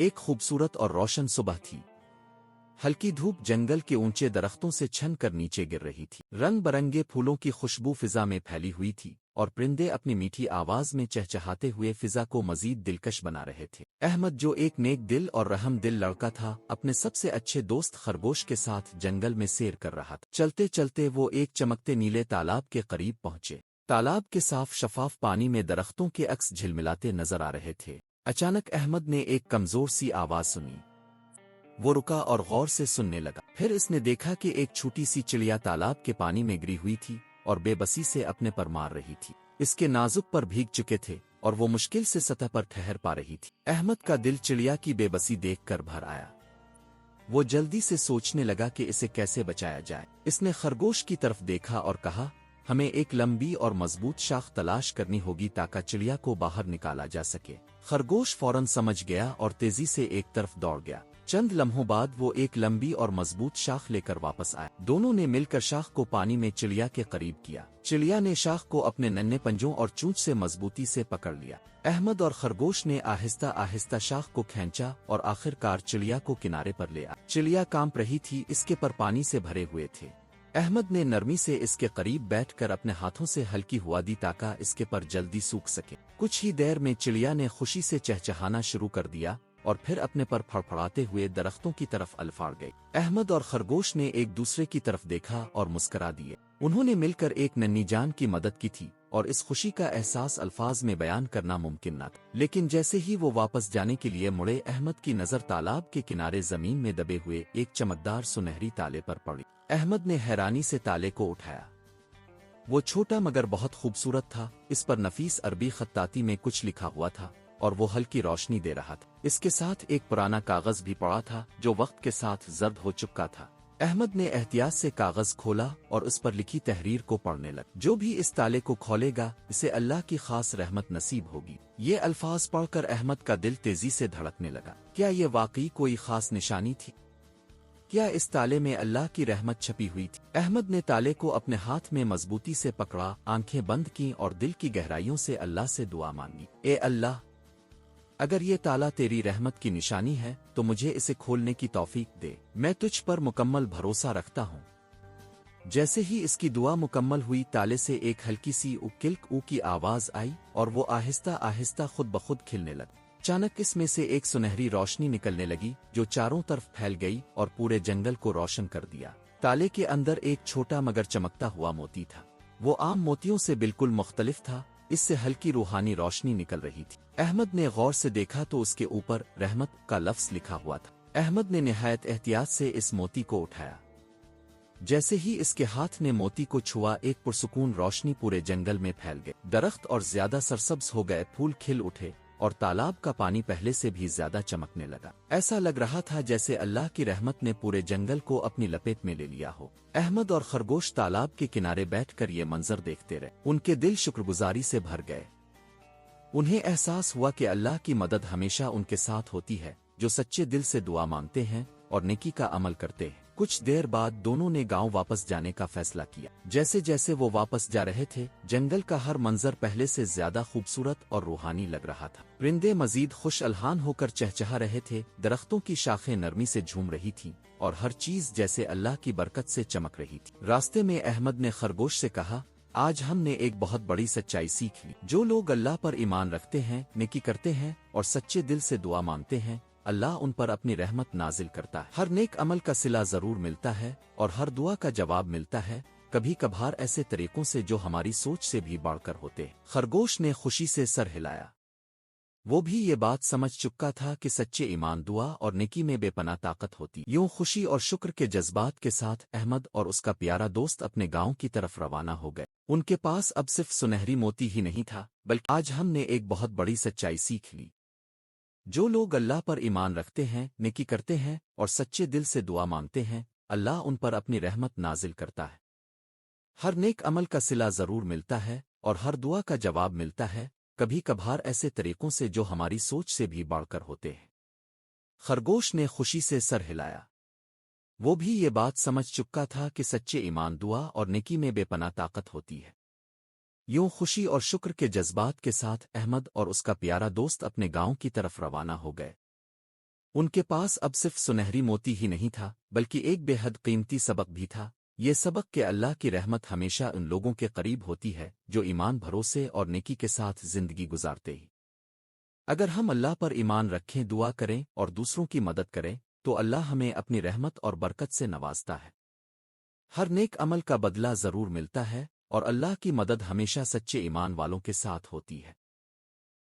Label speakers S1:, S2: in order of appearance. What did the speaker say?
S1: ایک خوبصورت اور روشن صبح تھی۔ ہلکی دھوپ جنگل کے اونچے درختوں سے چھن کر نیچے گر رہی تھی۔ رنگ برنگے پھولوں کی خوشبو فضا میں پھیلی ہوئی تھی اور پرندے اپنی میٹھی آواز میں چہچہاتے ہوئے فضا کو مزید دلکش بنا رہے تھے۔ احمد، جو ایک نیک دل اور رحم دل لڑکا تھا، اپنے سب سے اچھے دوست خرگوش کے ساتھ جنگل میں سیر کر رہا تھا۔ چلتے چلتے وہ ایک چمکتے نیلے تالاب کے قریب پہنچے۔ تالاب کے صاف شفاف پانی میں درختوں کے عکس جھلملاتے نظر آ رہے تھے۔ اچانک احمد نے ایک کمزور سی آواز سنی۔ وہ رکا اور غور سے سننے لگا۔ پھر اس نے دیکھا کہ ایک چھوٹی سی چڑیا تالاب کے پانی میں گری ہوئی تھی اور بے بسی سے اپنے پر مار رہی تھی۔ اس کے نازک پر بھیگ چکے تھے اور وہ مشکل سے سطح پر ٹھہر پا رہی تھی۔ احمد کا دل چڑیا کی بے بسی دیکھ کر بھر آیا۔ وہ جلدی سے سوچنے لگا کہ اسے کیسے بچایا جائے۔ اس نے خرگوش کی طرف دیکھا اور کہا، ہمیں ایک لمبی اور مضبوط شاخ تلاش کرنی ہوگی تاکہ چڑیا کو باہر نکالا جا سکے۔ خرگوش فوراً سمجھ گیا اور تیزی سے ایک طرف دوڑ گیا۔ چند لمحوں بعد وہ ایک لمبی اور مضبوط شاخ لے کر واپس آیا۔ دونوں نے مل کر شاخ کو پانی میں چڑیا کے قریب کیا۔ چڑیا نے شاخ کو اپنے ننھے پنجوں اور چونچ سے مضبوطی سے پکڑ لیا۔ احمد اور خرگوش نے آہستہ آہستہ شاخ کو کھینچا اور آخر کار چڑیا کو کنارے پر لے آیا۔ چڑیا کانپ رہی تھی، اس کے پر پانی سے بھرے ہوئے تھے۔ احمد نے نرمی سے اس کے قریب بیٹھ کر اپنے ہاتھوں سے ہلکی ہوا دی تاکہ اس کے پر جلدی سوکھ سکے۔ کچھ ہی دیر میں چڑیا نے خوشی سے چہچہانا شروع کر دیا اور پھر اپنے پر پھڑپھڑاتے ہوئے درختوں کی طرف الفاڑ گئی۔ احمد اور خرگوش نے ایک دوسرے کی طرف دیکھا اور مسکرا دیے۔ انہوں نے مل کر ایک ننھی جان کی مدد کی تھی اور اس خوشی کا احساس الفاظ میں بیان کرنا ممکن نہ تھا۔ لیکن جیسے ہی وہ واپس جانے کے لیے مڑے، احمد کی نظر تالاب کے کنارے زمین میں دبے ہوئے ایک چمکدار سنہری تالے پر پڑی۔ احمد نے حیرانی سے تالے کو اٹھایا۔ وہ چھوٹا مگر بہت خوبصورت تھا۔ اس پر نفیس عربی خطاطی میں کچھ لکھا ہوا تھا اور وہ ہلکی روشنی دے رہا تھا۔ اس کے ساتھ ایک پرانا کاغذ بھی پڑا تھا جو وقت کے ساتھ زرد ہو چکا تھا۔ احمد نے احتیاط سے کاغذ کھولا اور اس پر لکھی تحریر کو پڑھنے لگا۔ جو بھی اس تالے کو کھولے گا اسے اللہ کی خاص رحمت نصیب ہوگی۔ یہ الفاظ پڑھ کر احمد کا دل تیزی سے دھڑکنے لگا۔ کیا یہ واقعی کوئی خاص نشانی تھی؟ کیا اس تالے میں اللہ کی رحمت چھپی ہوئی تھی؟ احمد نے تالے کو اپنے ہاتھ میں مضبوطی سے پکڑا، آنکھیں بند کیں اور دل کی گہرائیوں سے اللہ سے دعا مانگی۔ اے اللہ، اگر یہ تالا تیری رحمت کی نشانی ہے تو مجھے اسے کھولنے کی توفیق دے۔ میں تجھ پر مکمل بھروسہ رکھتا ہوں۔ جیسے ہی اس کی دعا مکمل ہوئی، تالے سے ایک ہلکی سی او کلک او کی آواز آئی اور وہ آہستہ آہستہ خود بخود کھلنے لگا۔ اچانک اس میں سے ایک سنہری روشنی نکلنے لگی جو چاروں طرف پھیل گئی اور پورے جنگل کو روشن کر دیا۔ تالے کے اندر ایک چھوٹا مگر چمکتا ہوا موتی تھا۔ وہ عام موتیوں سے بالکل مختلف تھا، اس سے ہلکی روحانی روشنی نکل رہی تھی۔ احمد نے غور سے دیکھا تو اس کے اوپر رحمت کا لفظ لکھا ہوا تھا۔ احمد نے نہایت احتیاط سے اس موتی کو اٹھایا۔ جیسے ہی اس کے ہاتھ نے موتی کو چھوا، ایک پرسکون روشنی پورے جنگل میں پھیل گئی۔ درخت اور زیادہ سرسبز ہو گئے، پھول کھل اٹھے اور تالاب کا پانی پہلے سے بھی زیادہ چمکنے لگا۔ ایسا لگ رہا تھا جیسے اللہ کی رحمت نے پورے جنگل کو اپنی لپیٹ میں لے لیا ہو۔ احمد اور خرگوش تالاب کے کنارے بیٹھ کر یہ منظر دیکھتے رہے۔ ان کے دل شکرگزاری سے بھر گئے۔ انہیں احساس ہوا کہ اللہ کی مدد ہمیشہ ان کے ساتھ ہوتی ہے جو سچے دل سے دعا مانگتے ہیں اور نیکی کا عمل کرتے ہیں۔ کچھ دیر بعد دونوں نے گاؤں واپس جانے کا فیصلہ کیا۔ جیسے جیسے وہ واپس جا رہے تھے، جنگل کا ہر منظر پہلے سے زیادہ خوبصورت اور روحانی لگ رہا تھا۔ پرندے مزید خوش الحان ہو کر چہچہا رہے تھے، درختوں کی شاخیں نرمی سے جھوم رہی تھیں اور ہر چیز جیسے اللہ کی برکت سے چمک رہی تھی۔ راستے میں احمد نے خرگوش سے کہا، آج ہم نے ایک بہت بڑی سچائی سیکھ لی۔ جو لوگ اللہ پر ایمان رکھتے ہیں، نیکی کرتے ہیں اور سچے دل سے دعا مانگتے ہیں، اللہ ان پر اپنی رحمت نازل کرتا ہے۔ ہر نیک عمل کا صلہ ضرور ملتا ہے اور ہر دعا کا جواب ملتا ہے، کبھی کبھار ایسے طریقوں سے جو ہماری سوچ سے بھی بڑھ کر ہوتے ہیں۔ خرگوش نے خوشی سے سر ہلایا۔ وہ بھی یہ بات سمجھ چکا تھا کہ سچے ایمان، دعا اور نیکی میں بے پناہ طاقت ہوتی۔ یوں خوشی اور شکر کے جذبات کے ساتھ احمد اور اس کا پیارا دوست اپنے گاؤں کی طرف روانہ ہو گئے۔ ان کے پاس اب صرف سنہری موتی ہی نہیں تھا، بلکہ آج ہم نے ایک بہت بڑی سچائی سیکھ لی۔ جو لوگ اللہ پر ایمان رکھتے ہیں، نیکی کرتے ہیں اور سچے دل سے دعا مانگتے ہیں، اللہ ان پر اپنی رحمت نازل کرتا ہے۔ ہر نیک عمل کا صلہ ضرور ملتا ہے اور ہر دعا کا جواب ملتا ہے، کبھی کبھار ایسے طریقوں سے جو ہماری سوچ سے بھی بڑھ کر ہوتے ہیں۔ خرگوش نے خوشی سے سر ہلایا۔ وہ بھی یہ بات سمجھ چکا تھا کہ سچے ایمان، دعا اور نیکی میں بے پناہ طاقت ہوتی ہے۔ یوں خوشی اور شکر کے جذبات کے ساتھ احمد اور اس کا پیارا دوست اپنے گاؤں کی طرف روانہ ہو گئے۔ ان کے پاس اب صرف سنہری موتی ہی نہیں تھا بلکہ ایک بے حد قیمتی سبق بھی تھا، یہ سبق کہ اللہ کی رحمت ہمیشہ ان لوگوں کے قریب ہوتی ہے جو ایمان بھروسے اور نیکی کے ساتھ زندگی گزارتے ہی۔ اگر ہم اللہ پر ایمان رکھیں، دعا کریں اور دوسروں کی مدد کریں تو اللہ ہمیں اپنی رحمت اور برکت سے نوازتا ہے۔ ہر نیک عمل کا بدلہ ضرور ملتا ہے اور اللہ کی مدد ہمیشہ سچے ایمان والوں کے ساتھ ہوتی ہے۔